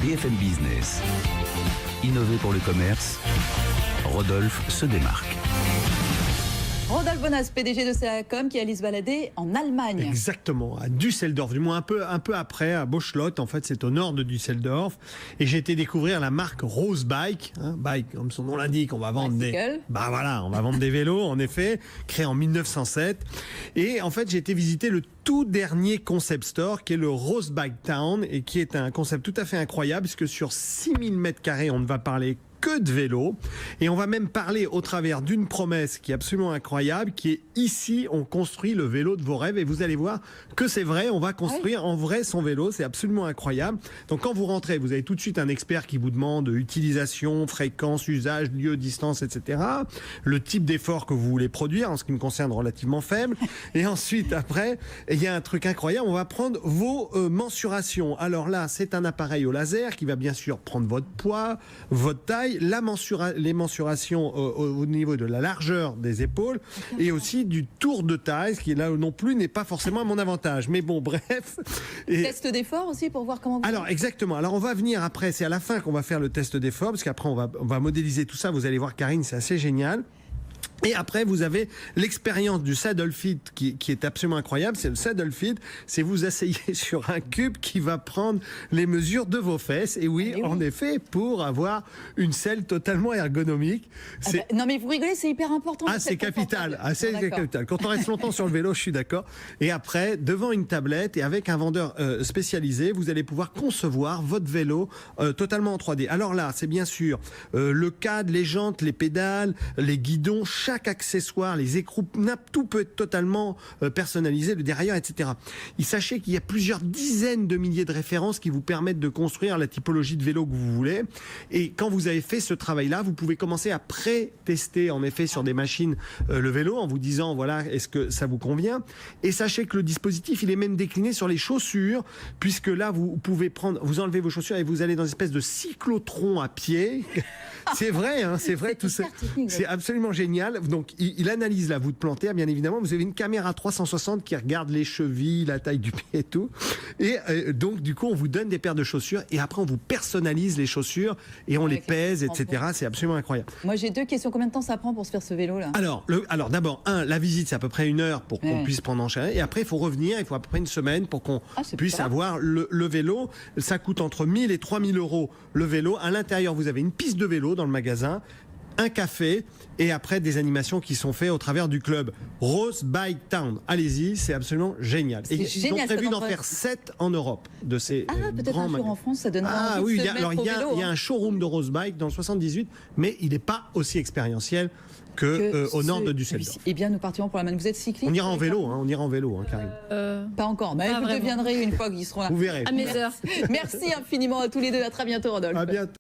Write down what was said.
BFM Business. Innover pour le commerce, Rodolphe se démarque. Rodolphe Bonas, PDG de CACOM, qui allait se balader en Allemagne. Exactement, à Düsseldorf, du moins un peu après, à Boschlott, en fait c'est au nord de Düsseldorf. Et j'ai été découvrir la marque Rose Bike, bike comme son nom l'indique, on va vendre on va vendre des vélos, en effet, créé en 1907. Et en fait j'ai été visiter le tout dernier concept store qui est le Rose Bike Town et qui est un concept tout à fait incroyable puisque sur 6000 m², on ne va parler que de vélo, et on va même parler au travers d'une promesse qui est absolument incroyable, qui est ici on construit le vélo de vos rêves, et vous allez voir que c'est vrai, on va construire en vrai son vélo, c'est absolument incroyable. Donc quand vous rentrez, vous avez tout de suite un expert qui vous demande utilisation, fréquence, usage, lieu, distance, etc. Le type d'effort que vous voulez produire, en ce qui me concerne relativement faible, et ensuite après, il y a un truc incroyable, on va prendre vos mensurations. Alors là, c'est un appareil au laser qui va bien sûr prendre votre poids, votre taille, les mensurations au niveau de la largeur des épaules et aussi du tour de taille, ce qui là non plus n'est pas forcément à mon avantage. Mais bon, bref. Test d'effort aussi pour voir comment... Alors exactement. Alors on va venir après, c'est à la fin qu'on va faire le test d'effort, parce qu'après on va modéliser tout ça. Vous allez voir, Karine, c'est assez génial. Et après, vous avez l'expérience du saddle fit qui est absolument incroyable. C'est le saddle fit, c'est vous asseyez sur un cube qui va prendre les mesures de vos fesses. Et oui, en effet, pour avoir une selle totalement ergonomique. non mais vous rigolez, c'est hyper important. Ah, c'est capital. Ah, c'est capital. Quand on reste longtemps sur le vélo, je suis d'accord. Et après, devant une tablette et avec un vendeur spécialisé, vous allez pouvoir concevoir votre vélo totalement en 3D. Alors là, c'est bien sûr le cadre, les jantes, les pédales, les guidons, chaque accessoire, les écrous, tout peut être totalement personnalisé, le dérailleur, etc. Et sachez qu'il y a plusieurs dizaines de milliers de références qui vous permettent de construire la typologie de vélo que vous voulez. Et quand vous avez fait ce travail-là, vous pouvez commencer à pré-tester en effet sur des machines le vélo en vous disant voilà, est-ce que ça vous convient? Et sachez que le dispositif, il est même décliné sur les chaussures, puisque là, vous pouvez vous enlevez vos chaussures et vous allez dans une espèce de cyclotron à pied. C'est vrai, c'est vrai, tout ça. C'est absolument génial. Donc, il analyse la voûte plantaire, bien évidemment. Vous avez une caméra 360 qui regarde les chevilles, la taille du pied et tout. Et donc, du coup, on vous donne des paires de chaussures et après, on vous personnalise les chaussures et on les pèse, etc. C'est absolument incroyable. Moi, j'ai deux questions. Combien de temps ça prend pour se faire ce vélo-là? Alors d'abord, la visite, c'est à peu près 1 heure pour qu'on puisse prendre en charge. Et après, il faut revenir. Il faut à peu près 1 semaine pour qu'on puisse avoir le vélo. Ça coûte entre 1000 et 3000 euros le vélo. À l'intérieur, vous avez une piste de vélo dans le magasin, un café et après des animations qui sont faites au travers du club Rose Bike Town. Allez-y, c'est absolument génial. Et ils ont prévu d'en faire 7 en Europe de ces peut-être grands un jour en France, ça donnera envie de se mettre au vélo. Il y a un showroom de Rose Bike dans le 78, mais il n'est pas aussi expérientiel au nord de Düsseldorf. Eh bien, nous partirons pour l'Allemagne. Vous êtes cycliste? On ira en vélo, Karine. Pas encore, mais vous deviendrez une fois qu'ils seront là. Vous verrez. À mes heures. Merci infiniment à tous les deux. À très bientôt, Rodolphe. À bientôt.